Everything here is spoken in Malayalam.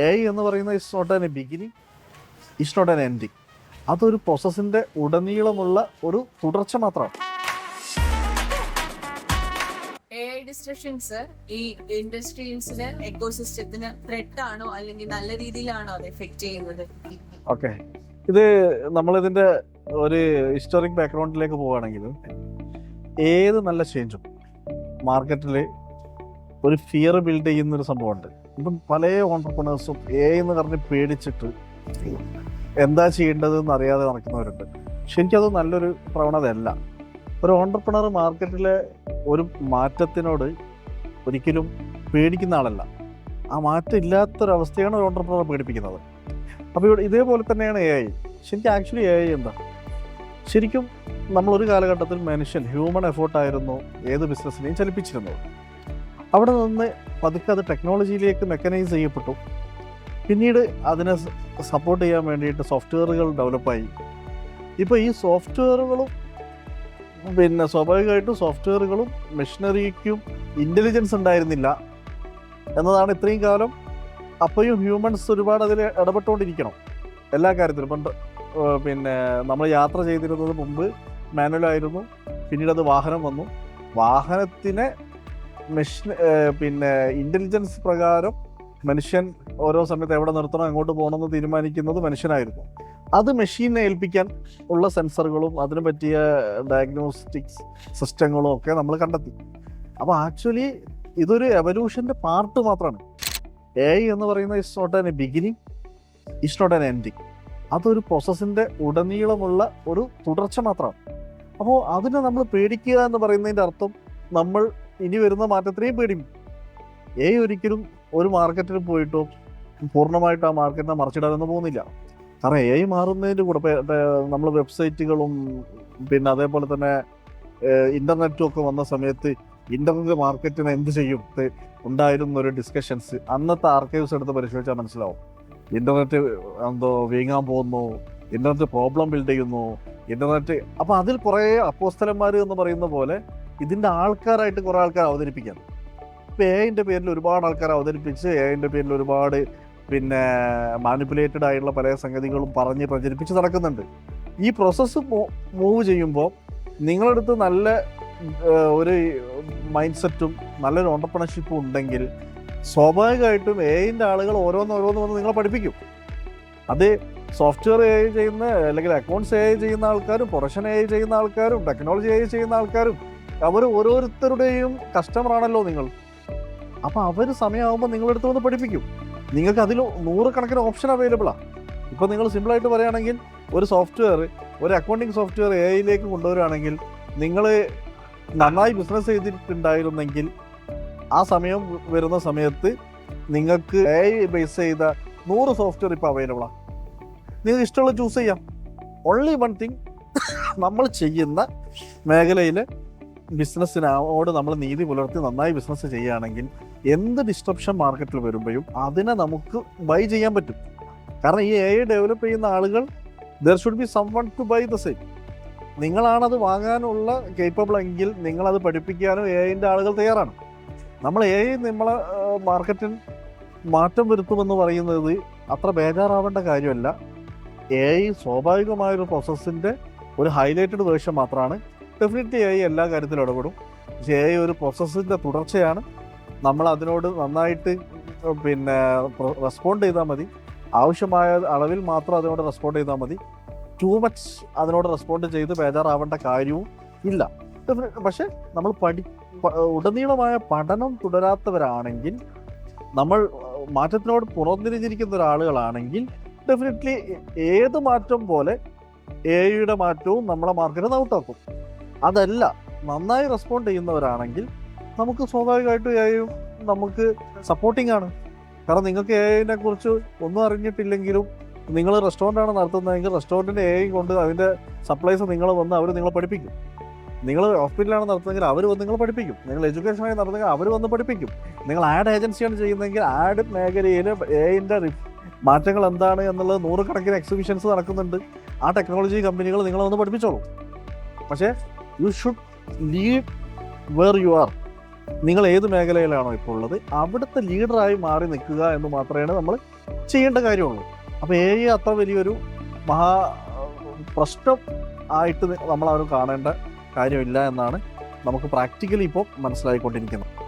എ ഐ എന്ന് പറയുന്നത് it's not an a beginning, it's not an ending. അതൊരു പ്രോസസ്സിൻ്റെ ഉടനീളമുള്ള ഒരു തുടർച്ച മാത്രമാണ്. AI ഡിസ്ട്രക്ഷൻസ് ഈ ഇൻഡസ്ട്രീസിന് എക്കോസിസ്റ്റത്തിന് ത്രെറ്റ് ആണോ അല്ലെങ്കിൽ നല്ല രീതിയിലാണോ അത് എഫക്ട് ചെയ്യുന്നത്? ഓക്കെ, ഇത് നമ്മളിതിൻ്റെ ഒരു ഹിസ്റ്റോറിക് ബാക്ക്ഗ്രൗണ്ടിലേക്ക് പോവുകയാണെങ്കിൽ ഏത് നല്ല ചേഞ്ചും മാർക്കറ്റിൽ ഒരു ഫിയർ ബിൽഡ് ചെയ്യുന്നൊരു സംഭവമുണ്ട്. ഇപ്പം പല ഓൺടർപ്രണേഴ്സും എന്ന് പറഞ്ഞ് പേടിച്ചിട്ട് എന്താ ചെയ്യേണ്ടതെന്ന് അറിയാതെ നടക്കുന്നവരുണ്ട്. ശരിക്കും അത് നല്ലൊരു പ്രവണതയല്ല. ഒരു ഓൺടർപ്രണർ മാർക്കറ്റിലെ ഒരു മാറ്റത്തിനോട് ഒരിക്കലും പേടിക്കുന്ന ആളല്ല. ആ മാറ്റം ഇല്ലാത്തൊരവസ്ഥയാണ് ഒരു ഓൺടർപ്രണർ പേടിപ്പിക്കുന്നത്. അപ്പോൾ ഇവിടെ ഇതേപോലെ തന്നെയാണ് എ ഐ. ശരിക്കും ആക്ച്വലി എ ഐ എന്താ? ശരിക്കും നമ്മളൊരു കാലഘട്ടത്തിൽ മനുഷ്യൻ ഹ്യൂമൻ എഫേർട്ടായിരുന്നു ഏത് ബിസിനസ്സിനെയും ചലിപ്പിച്ചിരുന്നത്. അവിടെ നിന്ന് പതുക്കെ അത് ടെക്നോളജിയിലേക്ക് മെക്കനൈസ് ചെയ്യപ്പെട്ടു. പിന്നീട് അതിനെ സപ്പോർട്ട് ചെയ്യാൻ വേണ്ടിയിട്ട് സോഫ്റ്റ്വെയറുകൾ ഡെവലപ്പായി. ഇപ്പോൾ ഈ സോഫ്റ്റ്വെയറുകളും സ്വാഭാവികമായിട്ടും സോഫ്റ്റ്വെയറുകളും മെഷീനറിക്കും ഇൻ്റലിജൻസ് ഉണ്ടായിരുന്നില്ല എന്നതാണ് ഇത്രയും കാലം. അപ്പോഴും ഹ്യൂമൻസ് ഒരുപാട് അതിൽ ഇടപെട്ടുകൊണ്ടിരിക്കണം എല്ലാ കാര്യത്തിലും. പണ്ട് നമ്മൾ യാത്ര ചെയ്തിരുന്നത് മുമ്പ് മാനുവലായിരുന്നു. പിന്നീട് അത് വാഹനം വന്നു. വാഹനത്തിനെ ഇൻ്റലിജൻസ് പ്രകാരം മനുഷ്യൻ ഓരോ സമയത്ത് എവിടെ നിർത്തണം, എങ്ങോട്ട് പോകണമെന്ന് തീരുമാനിക്കുന്നത് മനുഷ്യനായിരുന്നു. അത് മെഷീനെ ഏൽപ്പിക്കാൻ ഉള്ള സെൻസറുകളും അതിന് പറ്റിയ ഡയഗ്നോസ്റ്റിക്സ് സിസ്റ്റങ്ങളും ഒക്കെ നമ്മൾ കണ്ടെത്തി. അപ്പോൾ ആക്ച്വലി ഇതൊരു എവല്യൂഷൻ്റെ പാർട്ട് മാത്രമാണ്. എ ഐ എന്ന് പറയുന്നത് it's not an a beginning, it's not an ending. അതൊരു പ്രോസസ്സിൻ്റെ ഉടനീളമുള്ള ഒരു തുടർച്ച മാത്രമാണ്. അപ്പോൾ അതിനെ നമ്മൾ പേടിക്കുക എന്ന് പറയുന്നതിൻ്റെ അർത്ഥം നമ്മൾ ഇനി വരുന്ന മാറ്റത്തിനെയും പേടിക്കും. എ ഐ ഒരിക്കലും ഒരു മാർക്കറ്റിൽ പോയിട്ടോ പൂർണ്ണമായിട്ട് ആ മാർക്കറ്റിനെ മറിച്ചിടാനൊന്നും പോകുന്നില്ല. കാരണം എ ഐ മാറുന്നതിൻ്റെ കൂടെ നമ്മൾ വെബ്സൈറ്റുകളും അതേപോലെ തന്നെ ഇൻ്റർനെറ്റും ഒക്കെ വന്ന സമയത്ത് ഇൻ്റർനെറ്റ് മാർക്കറ്റിനെ എന്ത് ചെയ്യും ഉണ്ടായിരുന്ന ഒരു ഡിസ്കഷൻസ് അന്നത്തെ ആർക്കൈവ്സ് എടുത്ത് പരിശോധിച്ചാൽ മനസ്സിലാവും. ഇൻ്റർനെറ്റ് വീങ്ങാൻ പോകുന്നു, ഇൻ്റർനെറ്റ് പ്രോബ്ലം ബിൽഡ് ചെയ്യുന്നു, ഇൻ്റർനെറ്റ്. അപ്പോൾ അതിൽ കുറേ അപ്പോസ്തലന്മാർ എന്ന് പറയുന്ന പോലെ ഇതിൻ്റെ ആൾക്കാരായിട്ട് കുറേ ആൾക്കാർ അവതരിപ്പിക്കാം. ഇപ്പോൾ എ ഐൻ്റെ പേരിൽ ഒരുപാട് ആൾക്കാർ അവതരിപ്പിച്ച് എ ഐൻ്റെ പേരിൽ ഒരുപാട് മാനിപ്പുലേറ്റഡ് ആയിട്ടുള്ള പല സംഗതികളും പറഞ്ഞ് പ്രചരിപ്പിച്ച് നടക്കുന്നുണ്ട്. ഈ പ്രോസസ്സ് മൂവ് ചെയ്യുമ്പോൾ നിങ്ങളടുത്ത് നല്ല ഒരു മൈൻഡ് സെറ്റും നല്ലൊരു ഓണ്ടർപ്രണർഷിപ്പും ഉണ്ടെങ്കിൽ സ്വാഭാവികമായിട്ടും എ ഐൻ്റെ ആളുകൾ ഓരോന്ന് വന്ന് നിങ്ങളെ പഠിപ്പിക്കും. അത് സോഫ്റ്റ്വെയർ എ ഐ ചെയ്യുന്ന അല്ലെങ്കിൽ അക്കൗണ്ട്സ് എ ഐ ചെയ്യുന്ന ആൾക്കാരും പ്രൊഡക്ഷൻ എ ഐ ചെയ്യുന്ന ആൾക്കാരും ടെക്നോളജി എ ഐ ചെയ്യുന്ന ആൾക്കാരും അവർ ഓരോരുത്തരുടെയും കസ്റ്റമറാണല്ലോ നിങ്ങൾ. അപ്പോൾ അവർ സമയമാകുമ്പോൾ നിങ്ങളെടുത്ത് വന്ന് പഠിപ്പിക്കും. നിങ്ങൾക്ക് അതിൽ 100 കണക്കിന് ഓപ്ഷൻ അവൈലബിളാണ്. ഇപ്പോൾ നിങ്ങൾ സിമ്പിളായിട്ട് പറയുകയാണെങ്കിൽ ഒരു സോഫ്റ്റ്വെയർ, ഒരു അക്കൗണ്ടിങ് സോഫ്റ്റ്വെയർ എ ഐയിലേക്ക് കൊണ്ടുവരികയാണെങ്കിൽ നിങ്ങൾ നന്നായി ബിസിനസ് ചെയ്തിട്ടുണ്ടായിരുന്നെങ്കിൽ ആ സമയം വരുന്ന സമയത്ത് നിങ്ങൾക്ക് എ ഐ ബേസ് ചെയ്ത 100 സോഫ്റ്റ്വെയർ ഇപ്പോൾ അവൈലബിളാണ്. നിങ്ങൾക്ക് ഇഷ്ടമുള്ള ചൂസ് ചെയ്യാം. ഓൺലി വൺ തിങ്, നമ്മൾ ചെയ്യുന്ന മേഖലയിൽ ബിസിനസ്സിനോട് നമ്മൾ നീതി പുലർത്തി നന്നായി ബിസിനസ് ചെയ്യുകയാണെങ്കിൽ എന്ത് ഡിസ്ട്രപ്ഷൻ മാർക്കറ്റിൽ വരുമ്പോഴും അതിനെ നമുക്ക് ബൈ ചെയ്യാൻ പറ്റും. കാരണം ഈ എ ഐ ഡെവലപ്പ് ചെയ്യുന്ന ആളുകൾ there should be someone to buy the same. നിങ്ങളാണത് വാങ്ങാനുള്ള കേപ്പബിൾ എങ്കിൽ നിങ്ങളത് പഠിപ്പിക്കാനും എ ഐൻ്റെ ആളുകൾ തയ്യാറാണ്. നമ്മൾ എ ഐ നമ്മളെ മാർക്കറ്റിൽ മാറ്റം വരുത്തുമെന്ന് പറയുന്നത് അത്ര ബേജാറാവേണ്ട കാര്യമല്ല. എ ഐ സ്വാഭാവികമായൊരു പ്രോസസ്സിൻ്റെ ഒരു ഹൈലൈറ്റഡ് വേർഷൻ മാത്രമാണ്. ഡെഫിനറ്റ്ലി എ ഐ എല്ലാ കാര്യത്തിലും ഇടപെടും. പക്ഷേ എ ഐ ഒരു പ്രോസസ്സിൻ്റെ തുടർച്ചയാണ്. നമ്മൾ അതിനോട് നന്നായിട്ട് റെസ്പോണ്ട് ചെയ്താൽ മതി. ആവശ്യമായ അളവിൽ മാത്രം അതിനോട് റെസ്പോണ്ട് ചെയ്താൽ മതി. ടു മച്ച് അതിനോട് റെസ്പോണ്ട് ചെയ്ത് ബേജാറാവേണ്ട കാര്യവും ഇല്ല. പക്ഷേ നമ്മൾ ഉടനീളമായ പഠനം തുടരാത്തവരാണെങ്കിൽ, നമ്മൾ മാറ്റത്തിനോട് പുറംതിരിഞ്ഞിരിക്കുന്ന ഒരാളുകളാണെങ്കിൽ ഡെഫിനറ്റ്ലി ഏത് മാറ്റം പോലെ എ ഐയുടെ മാറ്റവും നമ്മളെ മാർക്കറ്റ് ഔട്ടാക്കും. അതല്ല, നന്നായി റെസ്പോണ്ട് ചെയ്യുന്നവരാണെങ്കിൽ നമുക്ക് സ്വാഭാവികമായിട്ടും എ ഐയും നമുക്ക് സപ്പോർട്ടിംഗ് ആണ്. കാരണം നിങ്ങൾക്ക് എ ഐനെ കുറിച്ച് ഒന്നും അറിഞ്ഞിട്ടില്ലെങ്കിലും നിങ്ങൾ റെസ്റ്റോറൻ്റാണ് നടത്തുന്നതെങ്കിൽ റെസ്റ്റോറൻറ്റിൻ്റെ എ ഐ കൊണ്ട് അതിൻ്റെ സപ്ലൈസ് നിങ്ങൾ വന്ന് അവർ നിങ്ങളെ പഠിപ്പിക്കും. നിങ്ങൾ ഹോസ്പിറ്റലാണ് നടത്തുന്നതെങ്കിൽ അവർ വന്ന് നിങ്ങളെ പഠിപ്പിക്കും. നിങ്ങൾ എഡ്യൂക്കേഷനായി നടത്തുന്നെങ്കിൽ അവർ വന്ന് പഠിപ്പിക്കും. നിങ്ങൾ ആഡ് ഏജൻസിയാണ് ചെയ്യുന്നതെങ്കിൽ ആഡ് മേഖലയിൽ എ ഐൻ്റെ മാറ്റങ്ങൾ എന്താണ് എന്നുള്ളത് 100 കണക്കിന് എക്സിബിഷൻസ് നടക്കുന്നുണ്ട്. ആ ടെക്നോളജി കമ്പനികൾ നിങ്ങളെ വന്ന് പഠിപ്പിച്ചോളൂ. പക്ഷേ you should leave where you are. നിങ്ങൾ ഏത് മേഖലയിലാണോ ഇപ്പോൾ ഉള്ളത് അവിടുത്തെ ലീഡറായി മാറി നിൽക്കുക എന്ന് മാത്രമേ നമ്മൾ ചെയ്യേണ്ട കാര്യമുള്ളൂ. അപ്പോൾ എ ഐ അത്ര വലിയൊരു മഹാ പ്രശ്നം ആയിട്ട് നമ്മളാരും കാണേണ്ട കാര്യമില്ല എന്നാണ് നമുക്ക് പ്രാക്ടിക്കലി ഇപ്പോൾ മനസ്സിലായിക്കൊണ്ടിരിക്കുന്നത്.